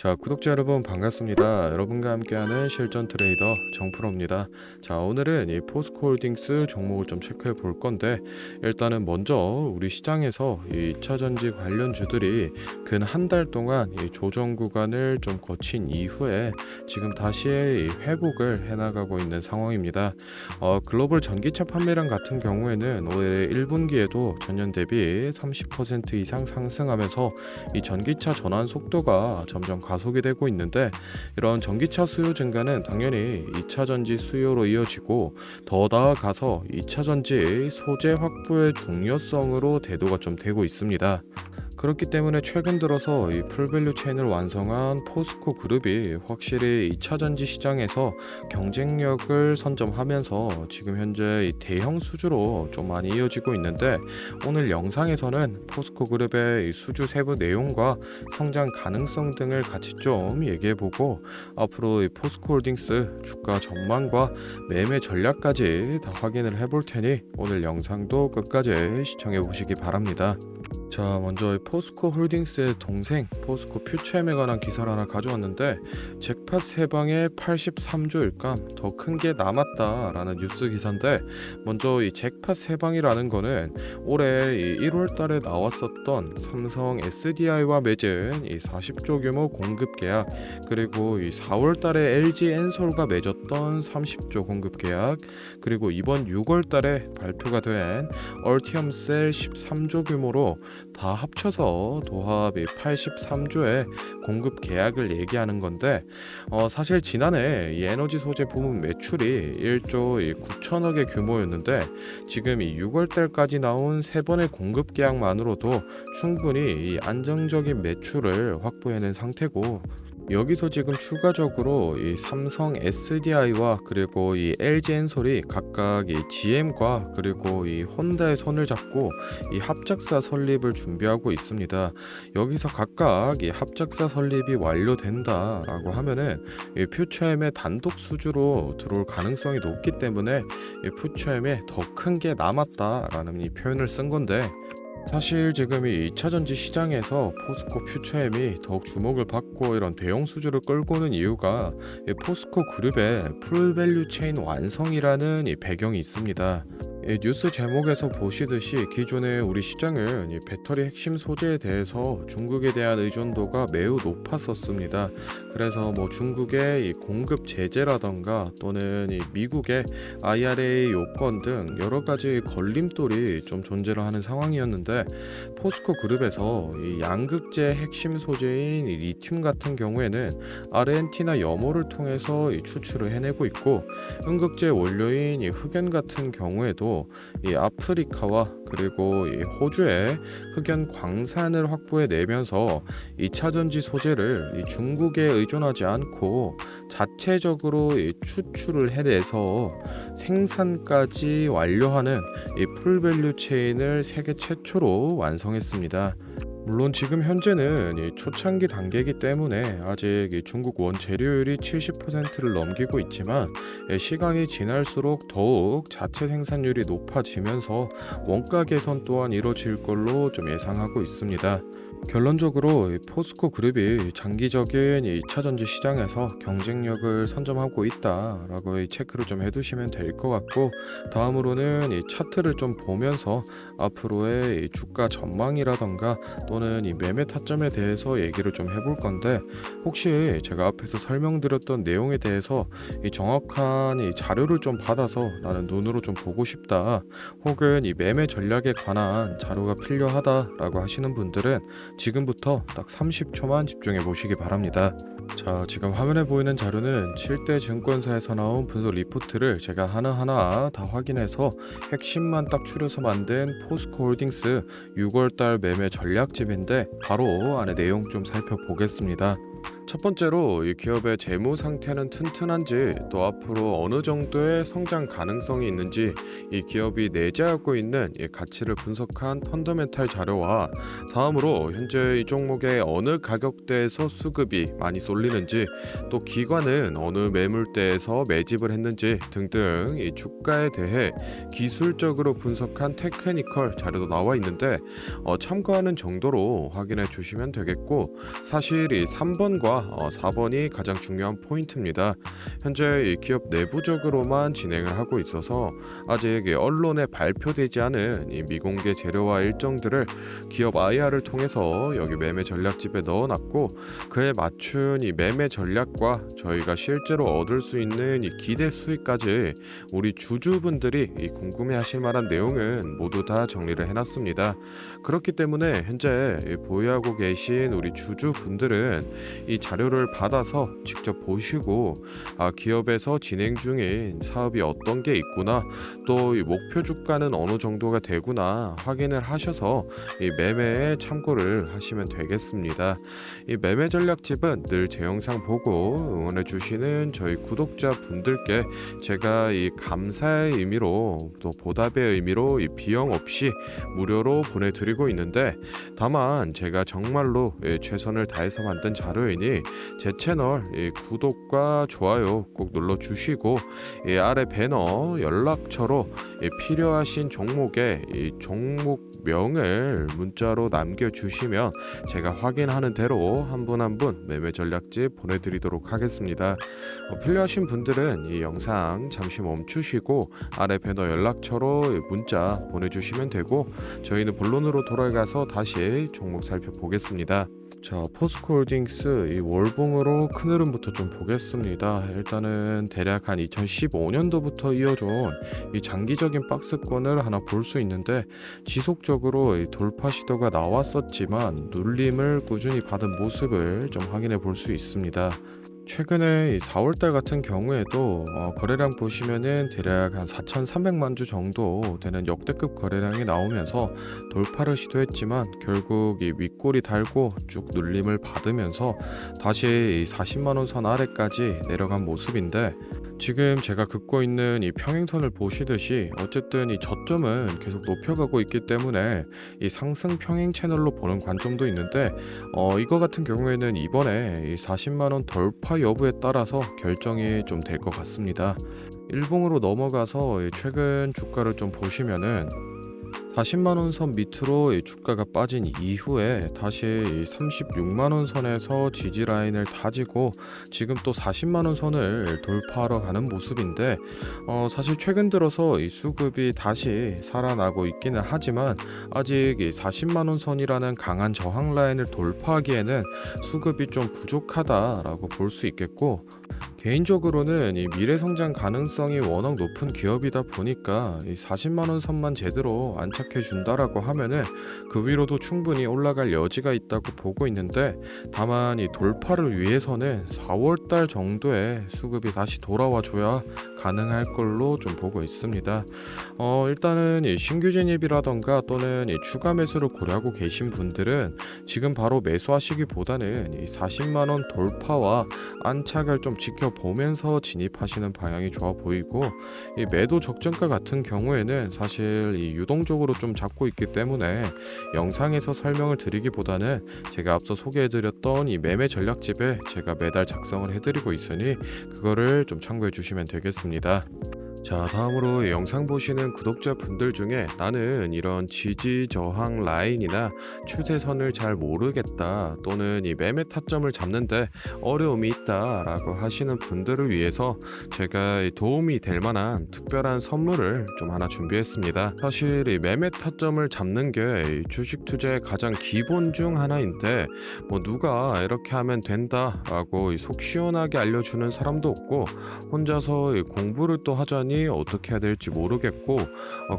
자, 구독자 여러분 반갑습니다. 여러분과 함께하는 실전 트레이더 정프로입니다. 자, 오늘은 이 포스코홀딩스 종목을 좀 체크해 볼 건데, 일단은 먼저 우리 시장에서 이 2차전지 관련주들이 근 한 달 동안 이 조정 구간을 좀 거친 이후에 지금 다시 이 회복을 해나가고 있는 상황입니다. 글로벌 전기차 판매량 같은 경우에는 올해 1분기에도 전년 대비 30% 이상 상승하면서 이 전기차 전환 속도가 점점 가속이 되고 있는데, 이런 전기차 수요 증가는 당연히 2차 전지 수요로 이어지고, 더 나아가서 2차 전지 소재 확보의 중요성으로 대두가 좀 되고 있습니다. 그렇기 때문에 최근 들어서 이 풀밸류 체인을 완성한 포스코 그룹이 확실히 2차 전지 시장에서 경쟁력을 선점하면서 지금 현재 이 대형 수주로 좀 많이 이어지고 있는데, 오늘 영상에서는 포스코 그룹의 이 수주 세부 내용과 성장 가능성 등을 같이 좀 얘기해보고, 앞으로 이 포스코 홀딩스 주가 전망과 매매 전략까지 다 확인을 해볼 테니 오늘 영상도 끝까지 시청해 보시기 바랍니다. 자, 먼저 포스코 홀딩스의 동생 포스코 퓨처엠에 관한 기사를 하나 가져왔는데, 잭팟 3방에 83조 일감 더 큰 게 남았다라는 뉴스 기사인데, 먼저 이 잭팟 3방이라는 거는 올해 이 1월 달에 나왔었던 삼성 SDI와 맺은 이 40조 규모 공급 계약, 그리고 이 4월 달에 LG 엔솔과 맺었던 30조 공급 계약, 그리고 이번 6월 달에 발표가 된 얼티엄셀 13조 규모로 다 합쳐서 도합이 83조의 공급 계약을 얘기하는 건데, 사실 지난해 이 에너지 소재 부문 매출이 1조 9천억의 규모였는데, 지금 이 6월 달까지 나온 3번의 공급 계약만으로도 충분히 이 안정적인 매출을 확보해낸 상태고, 여기서 지금 추가적으로 이 삼성 SDI와 그리고 이 LG 엔솔이 각각 이 GM과 그리고 이 혼다의 손을 잡고 이 합작사 설립을 준비하고 있습니다. 여기서 각각 이 합작사 설립이 완료된다라고 하면은 이 퓨처엠의 단독 수주로 들어올 가능성이 높기 때문에 이 퓨처엠에 더 큰 게 남았다라는 이 표현을 쓴 건데, 사실 지금 이 2차전지 시장에서 포스코 퓨처엠이 더욱 주목을 받고 이런 대형 수주를 끌고는 이유가 이 포스코 그룹의 풀밸류 체인 완성이라는 이 배경이 있습니다. 이 뉴스 제목에서 보시듯이 기존의 우리 시장은 이 배터리 핵심 소재에 대해서 중국에 대한 의존도가 매우 높았었습니다. 그래서 뭐 중국의 이 공급 제재라던가 또는 이 미국의 IRA 요건 등 여러 가지 걸림돌이 좀 존재를 하는 상황이었는데, 포스코 그룹에서 이 양극재 핵심 소재인 이 리튬 같은 경우에는 아르헨티나 염호를 통해서 이 추출을 해내고 있고, 음극재 원료인 이 흑연 같은 경우에도 이 아프리카와 그리고 이 호주의 흑연 광산을 확보해 내면서 2차전지 소재를 이 중국에 의존하지 않고 자체적으로 이 추출을 해내서 생산까지 완료하는 이 풀밸류 체인을 세계 최초로 완성했습니다. 물론 지금 현재는 이 초창기 단계이기 때문에 아직 이 중국 원재료율이 70%를 넘기고 있지만, 시간이 지날수록 더욱 자체 생산율이 높아지면서 원가 개선 또한 이뤄질 걸로 좀 예상하고 있습니다. 결론적으로 이 포스코 그룹이 장기적인 이 2차전지 시장에서 경쟁력을 선점하고 있다라고 이 체크를 좀 해두시면 될 것 같고, 다음으로는 이 차트를 좀 보면서 앞으로의 이 주가 전망이라던가 또는 이 매매 타점에 대해서 얘기를 좀 해볼 건데, 혹시 제가 앞에서 설명드렸던 내용에 대해서 이 정확한 이 자료를 좀 받아서 나는 눈으로 좀 보고 싶다, 혹은 이 매매 전략에 관한 자료가 필요하다라고 하시는 분들은 지금부터 딱 30초만 집중해 보시기 바랍니다. 자, 지금 화면에 보이는 자료는 7대 증권사에서 나온 분석 리포트를 제가 하나하나 다 확인해서 핵심만 딱 추려서 만든 포스코 홀딩스 6월달 매매 전략집인데, 바로 안에 내용 좀 살펴보겠습니다. 첫 번째로 이 기업의 재무 상태는 튼튼한지, 또 앞으로 어느 정도의 성장 가능성이 있는지, 이 기업이 내재하고 있는 이 가치를 분석한 펀더멘탈 자료와, 다음으로 현재 이 종목의 어느 가격대에서 수급이 많이 쏠리는지, 또 기관은 어느 매물대에서 매집을 했는지 등등 이 주가에 대해 기술적으로 분석한 테크니컬 자료도 나와 있는데, 참고하는 정도로 확인해 주시면 되겠고, 사실 이 3번과 4번이 가장 중요한 포인트입니다. 현재 이 기업 내부적으로만 진행을 하고 있어서 아직 이 언론에 발표되지 않은 이 미공개 재료와 일정들을 기업 IR을 통해서 여기 매매 전략집에 넣어놨고, 그에 맞춘 이 매매 전략과 저희가 실제로 얻을 수 있는 이 기대 수익까지 우리 주주분들이 이 궁금해하실 만한 내용은 모두 다 정리를 해놨습니다. 그렇기 때문에 현재 보유하고 계신 우리 주주분들은 이 자료를 받아서 직접 보시고 기업에서 진행 중인 사업이 어떤 게 있구나, 또 이 목표 주가는 어느 정도가 되구나 확인을 하셔서 이 매매에 참고를 하시면 되겠습니다. 이 매매 전략집은 늘 제 영상 보고 응원해 주시는 저희 구독자분들께 제가 이 감사의 의미로 또 보답의 의미로 이 비용 없이 무료로 보내드리고 있는데, 다만 제가 정말로 최선을 다해서 만든 자료이니 제 채널 구독과 좋아요 꼭 눌러주시고 아래 배너 연락처로 필요하신 종목의 종목명을 문자로 남겨주시면 제가 확인하는 대로 한 분 한 분 매매 전략집 보내드리도록 하겠습니다. 필요하신 분들은 이 영상 잠시 멈추시고 아래 배너 연락처로 문자 보내주시면 되고, 저희는 본론으로 돌아가서 다시 종목 살펴보겠습니다. 자, 포스코홀딩스 이 월봉으로 큰 흐름부터 좀 보겠습니다. 일단은 대략 한 2015년도부터 이어져온 이 장기적인 박스권을 하나 볼 수 있는데, 지속적으로 이 돌파 시도가 나왔었지만 눌림을 꾸준히 받은 모습을 좀 확인해 볼 수 있습니다. 최근에 4월달 같은 경우에도 거래량 보시면은 대략 한 4,300만 주 정도 되는 역대급 거래량이 나오면서 돌파를 시도했지만 결국 이 윗골이 달고 쭉 눌림을 받으면서 다시 이 40만 원 선 아래까지 내려간 모습인데, 지금 제가 긋고 있는 이 평행선을 보시듯이 어쨌든 이 저점은 계속 높여가고 있기 때문에 이 상승 평행 채널로 보는 관점도 있는데, 이거 같은 경우에는 이번에 이 40만 원 돌파 여부에 따라서 결정이 좀 될 것 같습니다. 일봉으로 넘어가서 최근 주가를 좀 보시면은 40만원 선 밑으로 주가가 빠진 이후에 다시 36만원 선에서 지지 라인을 다지고 지금 또 40만원 선을 돌파하러 가는 모습인데, 사실 최근 들어서 이 수급이 다시 살아나고 있기는 하지만 아직 이 40만원 선이라는 강한 저항 라인을 돌파하기에는 수급이 좀 부족하다라고 볼 수 있겠고, 개인적으로는 이 미래 성장 가능성이 워낙 높은 기업이다 보니까 이 40만원 선만 제대로 안착해 준다라고 하면은 그 위로도 충분히 올라갈 여지가 있다고 보고 있는데, 다만 이 돌파를 위해서는 4월달 정도에 수급이 다시 돌아와 줘야 가능할 걸로 좀 보고 있습니다. 일단은 이 신규 진입이라던가 또는 이 추가 매수를 고려하고 계신 분들은 지금 바로 매수하시기보다는 이 40만원 돌파와 안착을 좀 지켜보면서 진입하시는 방향이 좋아 보이고, 이 매도 적정가 같은 경우에는 사실 이 유동적으로 좀 잡고 있기 때문에 영상에서 설명을 드리기보다는 제가 앞서 소개해드렸던 이 매매 전략집에 제가 매달 작성을 해드리고 있으니 그거를 좀 참고해 주시면 되겠습니다. 자, 다음으로 영상 보시는 구독자분들 중에 나는 이런 지지 저항 라인이나 추세선을 잘 모르겠다, 또는 이 매매 타점을 잡는데 어려움이 있다 라고 하시는 분들을 위해서 제가 도움이 될 만한 특별한 선물을 좀 하나 준비했습니다. 사실 이 매매 타점을 잡는 게 주식 투자의 가장 기본 중 하나인데, 누가 이렇게 하면 된다 라고 속 시원하게 알려주는 사람도 없고, 혼자서 공부를 또 하자니 어떻게 해야 될지 모르겠고,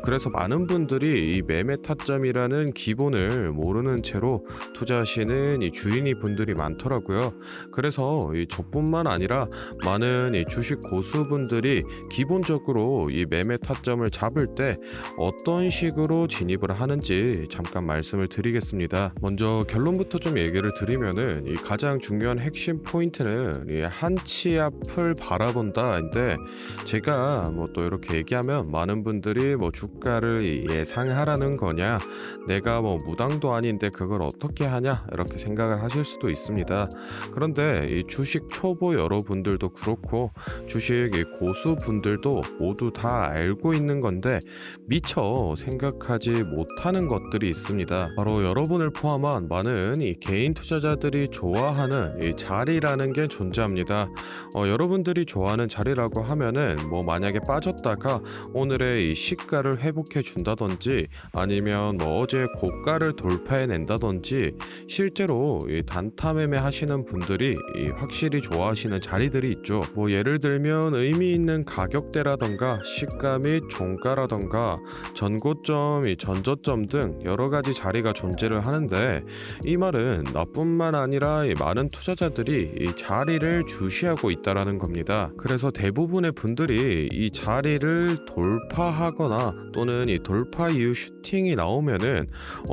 그래서 많은 분들이 이 매매 타점이라는 기본을 모르는 채로 투자하시는 이 주인이 분들이 많더라고요. 그래서 저뿐만 아니라 많은 이 주식 고수분들이 기본적으로 이 매매 타점을 잡을 때 어떤 식으로 진입을 하는지 잠깐 말씀을 드리겠습니다. 먼저 결론부터 좀 얘기를 드리면은 이 가장 중요한 핵심 포인트는 이 한치 앞을 바라본다인데, 제가 뭐 또 이렇게 얘기하면 많은 분들이 뭐 주가를 예상하라는 거냐, 내가 뭐 무당도 아닌데 그걸 어떻게 하냐 이렇게 생각을 하실 수도 있습니다. 그런데 이 주식 초보 여러분들도 그렇고 주식 이 고수분들도 모두 다 알고 있는 건데 미처 생각하지 못하는 것들이 있습니다. 바로 여러분을 포함한 많은 이 개인 투자자들이 좋아하는 이 자리라는 게 존재합니다. 여러분들이 좋아하는 자리라고 하면은 뭐 만약에 빠졌다가 오늘의 이 시가를 회복해 준다든지 아니면 뭐 어제 고가를 돌파해 낸다든지 실제로 이 단타 매매 하시는 분들이 이 확실히 좋아하시는 자리들이 있죠. 뭐 예를 들면 의미 있는 가격대라던가 시가 및 종가라던가 전고점, 이 전저점 등 여러 가지 자리가 존재를 하는데 이 말은 나뿐만 아니라 이 많은 투자자들이 이 자리를 주시하고 있다라는 겁니다. 그래서 대부분의 분들이 이 자리를 돌파하거나 또는 이 돌파 이후 슈팅이 나오면은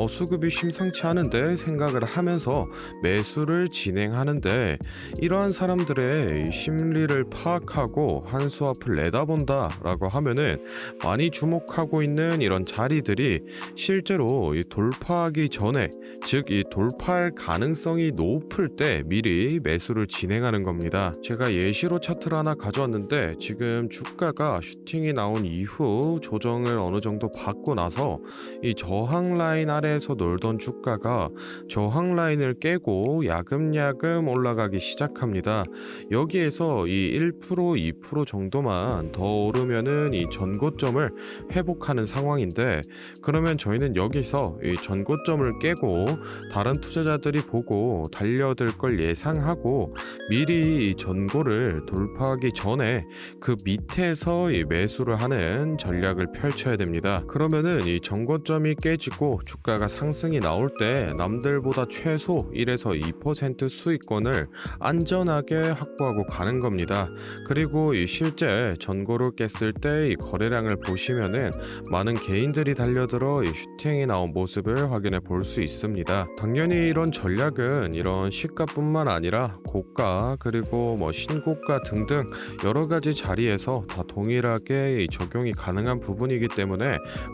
수급이 심상치 않은데 생각을 하면서 매수를 진행하는데 이러한 사람들의 이 심리를 파악하고 한 수 앞을 내다본다라고 하면은 많이 주목하고 있는 이런 자리들이 실제로 이 돌파하기 전에, 즉 이 돌파할 가능성이 높을 때 미리 매수를 진행하는 겁니다. 제가 예시로 차트를 하나 가져왔는데 지금 주가가 슈팅이 나온 이후 조정을 어느 정도 받고 나서 이 저항 라인 아래에서 놀던 주가가 저항 라인을 깨고 야금야금 올라가기 시작합니다. 여기에서 이 1%, 2% 정도만 더 오르면은 이 전고점을 회복하는 상황인데 그러면 저희는 여기서 이 전고점을 깨고 다른 투자자들이 보고 달려들 걸 예상하고 미리 이 전고를 돌파하기 전에 그 밑에서 이 매수를 하는 전략을 펼쳐야 됩니다. 그러면은 이 전고점이 깨지고 주가가 상승이 나올 때 남들보다 최소 1에서 2% 수익권을 안전하게 확보하고 가는 겁니다. 그리고 이 실제 전고를 깼을 때 이 거래량을 보시면은 많은 개인들이 달려들어 이 슈팅이 나온 모습을 확인해 볼 수 있습니다. 당연히 이런 전략은 이런 시가뿐만 아니라 고가 그리고 뭐 신고가 등등 여러 가지 자리에서 다 동일하게 적용이 가능한 부분이기 때문에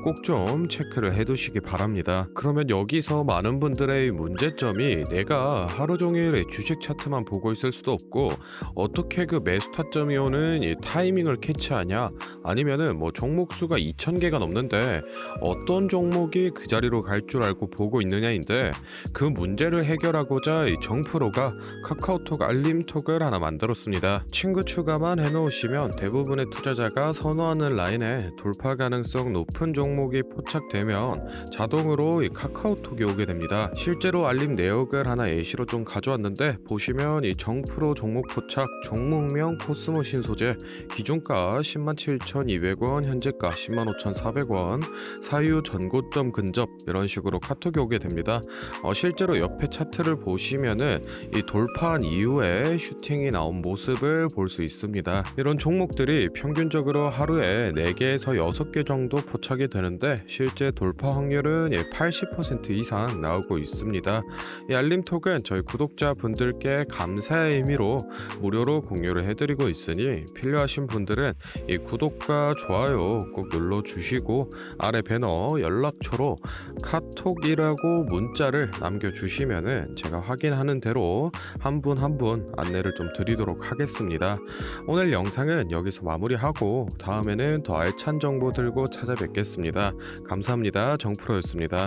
꼭 좀 체크를 해두시기 바랍니다. 그러면 여기서 많은 분들의 문제점이 내가 하루 종일 주식 차트만 보고 있을 수도 없고 어떻게 그 매수 타점이 오는 이 타이밍을 캐치하냐, 아니면은 뭐 종목 수가 2,000개가 넘는데 어떤 종목이 그 자리로 갈 줄 알고 보고 있느냐인데 그 문제를 해결하고자 이 정프로가 카카오톡 알림톡을 하나 만들었습니다. 친구 추가만 해놓으시면 대부분의 투자자가 선호하는 라인에 돌파 가능성 높은 종목이 포착되면 자동으로 이 카카오톡이 오게 됩니다. 실제로 알림 내역을 하나 예시로 좀 가져왔는데 보시면 이 정프로 종목 포착, 종목명 코스모 신소재, 기존가 107,200원, 현재가 105,400원, 사유 전고점 근접 이런 식으로 카톡이 오게 됩니다. 실제로 옆에 차트를 보시면은 이 돌파한 이후에 슈팅이 나온 모습을 볼 수 있습니다. 이런 종목들이 평균적으로 하루에 4개에서 6개 정도 포착이 되는데 실제 돌파 확률은 80% 이상 나오고 있습니다. 이 알림톡은 저희 구독자분들께 감사의 의미로 무료로 공유를 해드리고 있으니 필요하신 분들은 이 구독과 좋아요 꼭 눌러주시고 아래 배너 연락처로 카톡이라고 문자를 남겨주시면은 제가 확인하는 대로 한 분 한 분 안내를 좀 드리도록 하겠습니다. 오늘 영상은 여기서 마무리하고 다음에는 더 알찬 정보 들고 찾아뵙겠습니다. 감사합니다. 정프로였습니다.